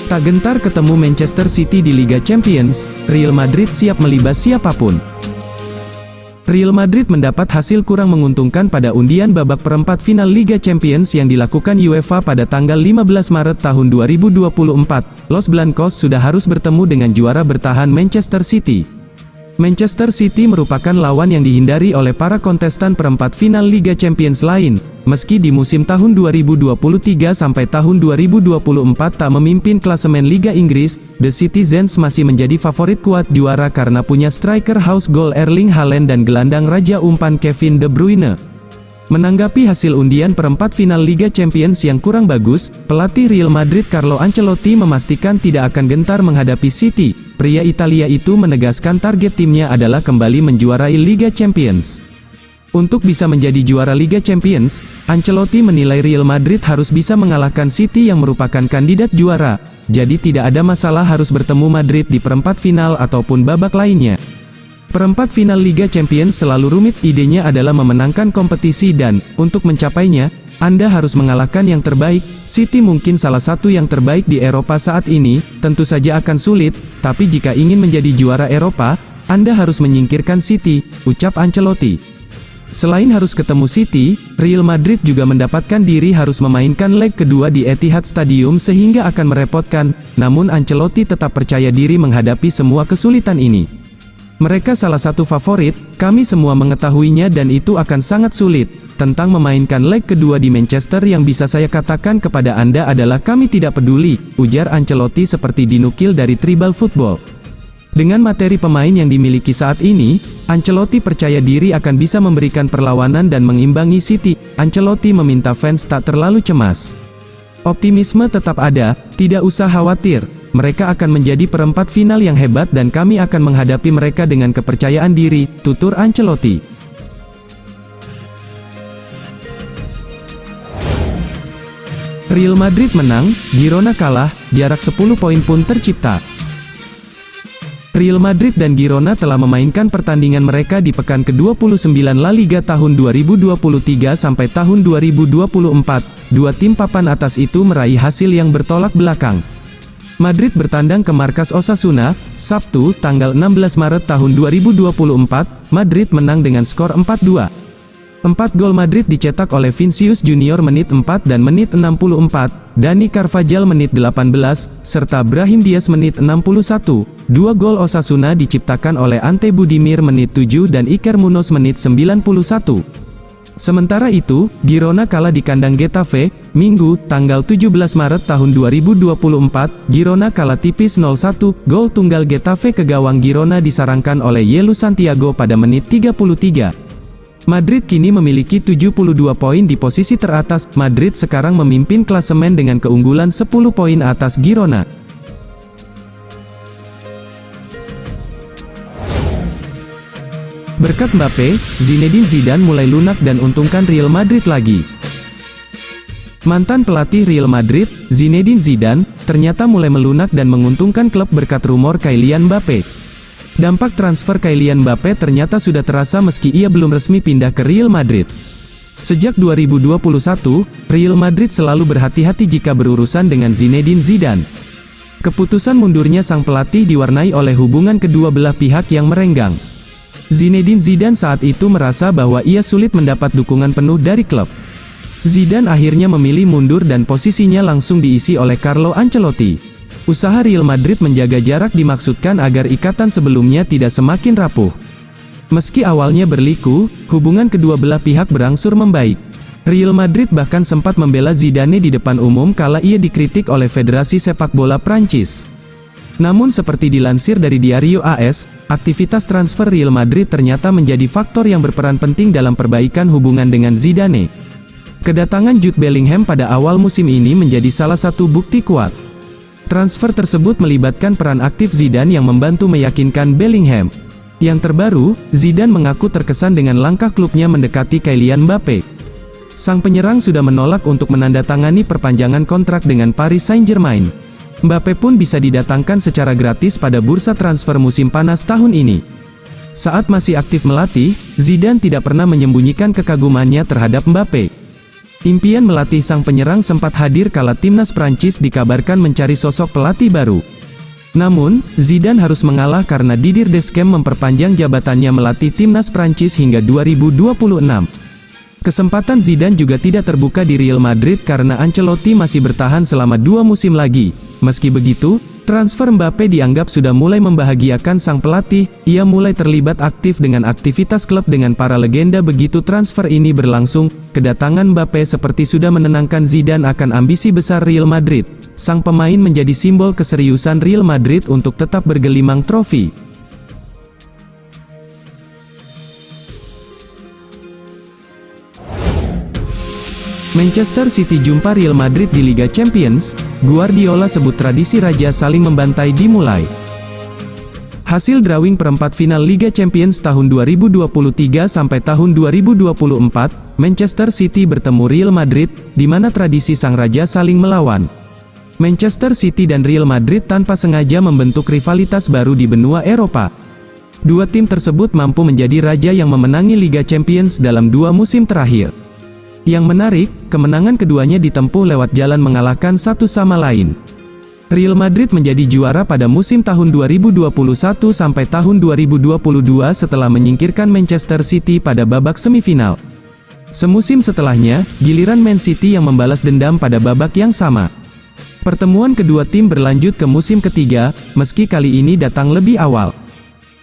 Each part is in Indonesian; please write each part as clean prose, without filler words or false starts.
Tak gentar ketemu Manchester City di Liga Champions, Real Madrid siap melibas siapapun. Real Madrid mendapat hasil kurang menguntungkan pada undian babak perempat final Liga Champions yang dilakukan UEFA pada tanggal 15 Maret tahun 2024. Los Blancos sudah harus bertemu dengan juara bertahan Manchester City. Manchester City merupakan lawan yang dihindari oleh para kontestan perempat final Liga Champions lain. Meski di musim tahun 2023 sampai tahun 2024 tak memimpin klasemen Liga Inggris, The Citizens masih menjadi favorit kuat juara karena punya striker house goal Erling Haaland dan gelandang raja umpan Kevin De Bruyne. Menanggapi hasil undian perempat final Liga Champions yang kurang bagus, pelatih Real Madrid Carlo Ancelotti memastikan tidak akan gentar menghadapi City. Pria Italia itu menegaskan target timnya adalah kembali menjuarai Liga Champions. Untuk bisa menjadi juara Liga Champions, Ancelotti menilai Real Madrid harus bisa mengalahkan City yang merupakan kandidat juara. Jadi tidak ada masalah harus bertemu Madrid di perempat final ataupun babak lainnya. Perempat final Liga Champions selalu rumit, idenya adalah memenangkan kompetisi dan, untuk mencapainya, Anda harus mengalahkan yang terbaik. City mungkin salah satu yang terbaik di Eropa saat ini, tentu saja akan sulit, tapi jika ingin menjadi juara Eropa, Anda harus menyingkirkan City, ucap Ancelotti. Selain harus ketemu City, Real Madrid juga mendapatkan diri harus memainkan leg kedua di Etihad Stadium sehingga akan merepotkan, namun Ancelotti tetap percaya diri menghadapi semua kesulitan ini. Mereka salah satu favorit, kami semua mengetahuinya dan itu akan sangat sulit. Tentang memainkan leg kedua di Manchester yang bisa saya katakan kepada Anda adalah kami tidak peduli, ujar Ancelotti seperti dinukil dari Tribal Football. Dengan materi pemain yang dimiliki saat ini, Ancelotti percaya diri akan bisa memberikan perlawanan dan mengimbangi City. Ancelotti meminta fans tak terlalu cemas. Optimisme tetap ada, tidak usah khawatir. Mereka akan menjadi perempat final yang hebat dan kami akan menghadapi mereka dengan kepercayaan diri, tutur Ancelotti. Real Madrid menang, Girona kalah, jarak 10 poin pun tercipta. Real Madrid dan Girona telah memainkan pertandingan mereka di pekan ke-29 La Liga tahun 2023 sampai tahun 2024. Dua tim papan atas itu meraih hasil yang bertolak belakang. Madrid bertandang ke markas Osasuna, Sabtu, tanggal 16 Maret tahun 2024, Madrid menang dengan skor 4-2. 4 gol Madrid dicetak oleh Vinicius Junior menit 4 dan menit 64, Dani Carvajal menit 18, serta Brahim Diaz menit 61. 2 gol Osasuna diciptakan oleh Ante Budimir menit 7 dan Iker Munoz menit 91. Sementara itu, Girona kalah di kandang Getafe, Minggu, tanggal 17 Maret tahun 2024, Girona kalah tipis 0-1, gol tunggal Getafe ke gawang Girona disarangkan oleh Yelu Santiago pada menit 33. Madrid kini memiliki 72 poin di posisi teratas. Madrid sekarang memimpin klasemen dengan keunggulan 10 poin atas Girona. Berkat Mbappe, Zinedine Zidane mulai lunak dan untungkan Real Madrid lagi. Mantan pelatih Real Madrid, Zinedine Zidane, ternyata mulai melunak dan menguntungkan klub berkat rumor Kylian Mbappe. Dampak transfer Kylian Mbappe ternyata sudah terasa meski ia belum resmi pindah ke Real Madrid. Sejak 2021, Real Madrid selalu berhati-hati jika berurusan dengan Zinedine Zidane. Keputusan mundurnya sang pelatih diwarnai oleh hubungan kedua belah pihak yang merenggang. Zinedine Zidane saat itu merasa bahwa ia sulit mendapat dukungan penuh dari klub. Zidane akhirnya memilih mundur dan posisinya langsung diisi oleh Carlo Ancelotti. Usaha Real Madrid menjaga jarak dimaksudkan agar ikatan sebelumnya tidak semakin rapuh. Meski awalnya berliku, hubungan kedua belah pihak berangsur membaik. Real Madrid bahkan sempat membela Zidane di depan umum kala ia dikritik oleh Federasi Sepak Bola Prancis. Namun seperti dilansir dari Diario AS, aktivitas transfer Real Madrid ternyata menjadi faktor yang berperan penting dalam perbaikan hubungan dengan Zidane. Kedatangan Jude Bellingham pada awal musim ini menjadi salah satu bukti kuat. Transfer tersebut melibatkan peran aktif Zidane yang membantu meyakinkan Bellingham. Yang terbaru, Zidane mengaku terkesan dengan langkah klubnya mendekati Kylian Mbappe. Sang penyerang sudah menolak untuk menandatangani perpanjangan kontrak dengan Paris Saint-Germain. Mbappe pun bisa didatangkan secara gratis pada bursa transfer musim panas tahun ini. Saat masih aktif melatih, Zidane tidak pernah menyembunyikan kekagumannya terhadap Mbappe. Impian melatih sang penyerang sempat hadir kala timnas Prancis dikabarkan mencari sosok pelatih baru. Namun, Zidane harus mengalah karena Didier Deschamps memperpanjang jabatannya melatih timnas Prancis hingga 2026. Kesempatan Zidane juga tidak terbuka di Real Madrid karena Ancelotti masih bertahan selama 2 musim lagi. Meski begitu, transfer Mbappe dianggap sudah mulai membahagiakan sang pelatih. Ia mulai terlibat aktif dengan aktivitas klub dengan para legenda. Begitu transfer ini berlangsung, kedatangan Mbappe seperti sudah menenangkan Zidane akan ambisi besar Real Madrid. Sang pemain menjadi simbol keseriusan Real Madrid untuk tetap bergelimang trofi. Manchester City jumpa Real Madrid di Liga Champions. Guardiola sebut tradisi raja saling membantai dimulai. Hasil drawing perempat final Liga Champions tahun 2023 sampai tahun 2024, Manchester City bertemu Real Madrid, di mana tradisi sang raja saling melawan. Manchester City dan Real Madrid tanpa sengaja membentuk rivalitas baru di benua Eropa. Dua tim tersebut mampu menjadi raja yang memenangi Liga Champions dalam 2 musim terakhir. Yang menarik, kemenangan keduanya ditempuh lewat jalan mengalahkan satu sama lain. Real Madrid menjadi juara pada musim tahun 2021 sampai tahun 2022 setelah menyingkirkan Manchester City pada babak semifinal. Semusim setelahnya, giliran Man City yang membalas dendam pada babak yang sama. Pertemuan kedua tim berlanjut ke musim ketiga, meski kali ini datang lebih awal.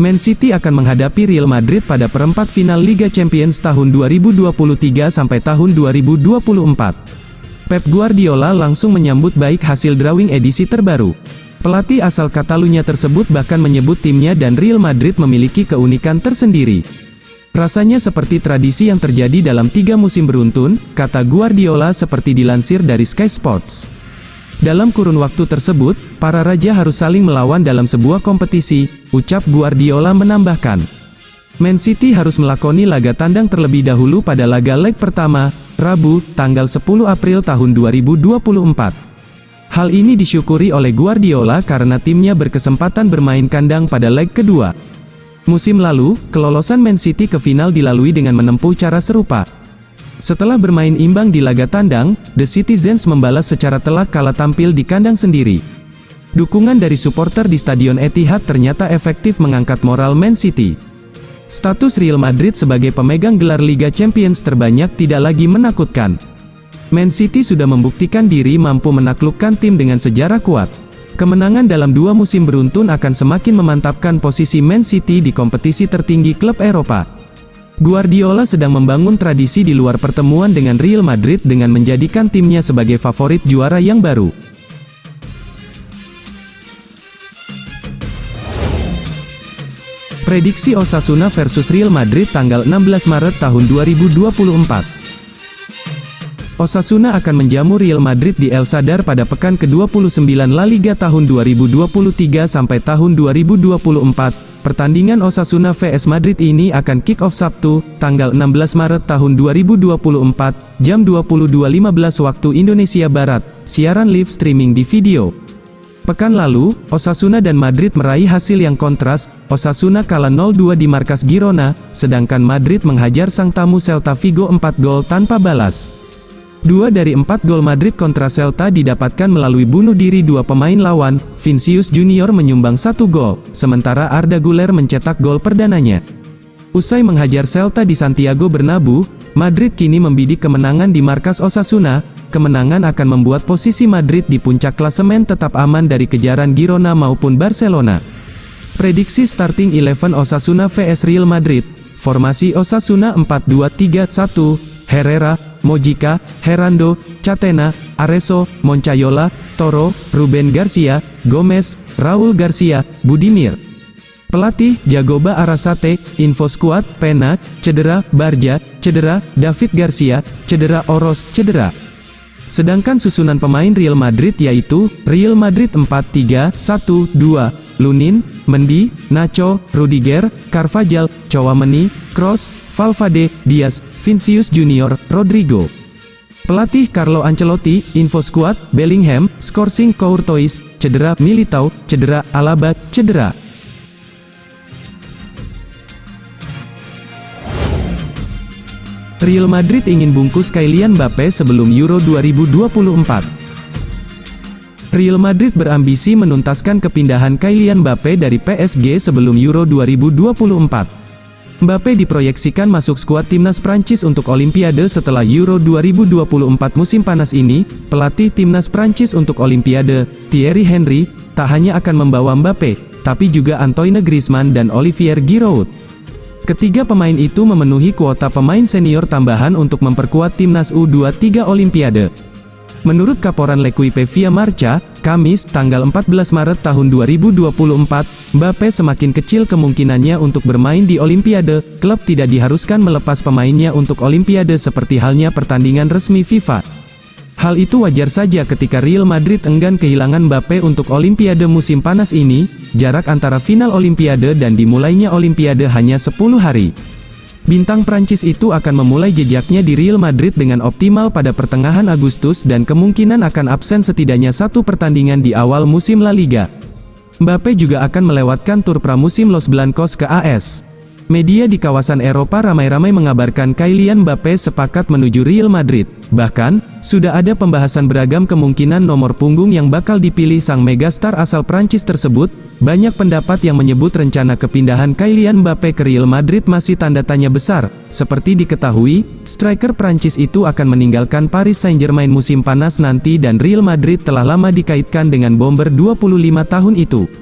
Man City akan menghadapi Real Madrid pada perempat final Liga Champions tahun 2023 sampai tahun 2024. Pep Guardiola langsung menyambut baik hasil drawing edisi terbaru. Pelatih asal Catalunya tersebut bahkan menyebut timnya dan Real Madrid memiliki keunikan tersendiri. Rasanya seperti tradisi yang terjadi dalam 3 musim beruntun, kata Guardiola seperti dilansir dari Sky Sports. Dalam kurun waktu tersebut, para raja harus saling melawan dalam sebuah kompetisi, ucap Guardiola menambahkan. Man City harus melakoni laga tandang terlebih dahulu pada laga leg pertama, Rabu, tanggal 10 April tahun 2024. Hal ini disyukuri oleh Guardiola karena timnya berkesempatan bermain kandang pada leg kedua. Musim lalu, kelolosan Man City ke final dilalui dengan menempuh cara serupa. Setelah bermain imbang di laga tandang, The Citizens membalas secara telak kala tampil di kandang sendiri. Dukungan dari supporter di Stadion Etihad ternyata efektif mengangkat moral Man City. Status Real Madrid sebagai pemegang gelar Liga Champions terbanyak tidak lagi menakutkan. Man City sudah membuktikan diri mampu menaklukkan tim dengan sejarah kuat. Kemenangan dalam 2 musim beruntun akan semakin memantapkan posisi Man City di kompetisi tertinggi klub Eropa. Guardiola sedang membangun tradisi di luar pertemuan dengan Real Madrid dengan menjadikan timnya sebagai favorit juara yang baru. Prediksi Osasuna versus Real Madrid tanggal 16 Maret tahun 2024. Osasuna akan menjamu Real Madrid di El Sadar pada pekan ke-29 La Liga tahun 2023 sampai tahun 2024. Pertandingan Osasuna vs Madrid ini akan kick-off Sabtu, tanggal 16 Maret tahun 2024, jam 22.15 waktu Indonesia Barat, siaran live streaming di video. Pekan lalu, Osasuna dan Madrid meraih hasil yang kontras. Osasuna kalah 0-2 di markas Girona, sedangkan Madrid menghajar sang tamu Celta Vigo 4 gol tanpa balas. 2 dari 4 gol Madrid kontra Celta didapatkan melalui bunuh diri 2 pemain lawan. Vinicius Junior menyumbang 1 gol, sementara Arda Güler mencetak gol perdananya. Usai menghajar Celta di Santiago Bernabeu, Madrid kini membidik kemenangan di markas Osasuna. Kemenangan akan membuat posisi Madrid di puncak klasemen tetap aman dari kejaran Girona maupun Barcelona. Prediksi starting 11 Osasuna vs Real Madrid. Formasi Osasuna 4-2-3-1, Herrera, Mojica, Herando, Catena, Areso, Moncayola, Toro, Ruben Garcia, Gomez, Raul Garcia, Budimir. Pelatih, Jagoba Arrasate. Info squad, Pena, cedera, Barja, cedera, David Garcia, cedera, Oros, cedera. Sedangkan susunan pemain Real Madrid yaitu, Real Madrid 4-3-1-2, Lunin, Mendy, Nacho, Rudiger, Carvajal, Tchouaméni, Kroos, Valverde, Diaz, Vinicius Junior, Rodrigo. Pelatih Carlo Ancelotti. Info squad, Bellingham, Scorsing, Courtois, cedera, Militao, cedera, Alaba, cedera. Real Madrid ingin bungkus Kylian Mbappe sebelum Euro 2024. Real Madrid berambisi menuntaskan kepindahan Kylian Mbappe dari PSG sebelum Euro 2024. Mbappe diproyeksikan masuk skuad timnas Prancis untuk Olimpiade setelah Euro 2024 musim panas ini. Pelatih timnas Prancis untuk Olimpiade, Thierry Henry, tak hanya akan membawa Mbappe, tapi juga Antoine Griezmann dan Olivier Giroud. Ketiga pemain itu memenuhi kuota pemain senior tambahan untuk memperkuat timnas U23 Olimpiade. Menurut Kaporan L'Equipe via Marca, Kamis, tanggal 14 Maret tahun 2024, Mbappe semakin kecil kemungkinannya untuk bermain di Olimpiade. Klub tidak diharuskan melepas pemainnya untuk Olimpiade seperti halnya pertandingan resmi FIFA. Hal itu wajar saja ketika Real Madrid enggan kehilangan Mbappe untuk Olimpiade musim panas ini. Jarak antara final Olimpiade dan dimulainya Olimpiade hanya 10 hari. Bintang Prancis itu akan memulai jejaknya di Real Madrid dengan optimal pada pertengahan Agustus dan kemungkinan akan absen setidaknya satu pertandingan di awal musim La Liga. Mbappe juga akan melewatkan tur pramusim Los Blancos ke AS. Media di kawasan Eropa ramai-ramai mengabarkan Kylian Mbappe sepakat menuju Real Madrid. Bahkan, sudah ada pembahasan beragam kemungkinan nomor punggung yang bakal dipilih sang megastar asal Prancis tersebut. Banyak pendapat yang menyebut rencana kepindahan Kylian Mbappe ke Real Madrid masih tanda tanya besar. Seperti diketahui, striker Prancis itu akan meninggalkan Paris Saint-Germain musim panas nanti dan Real Madrid telah lama dikaitkan dengan bomber 25 tahun itu.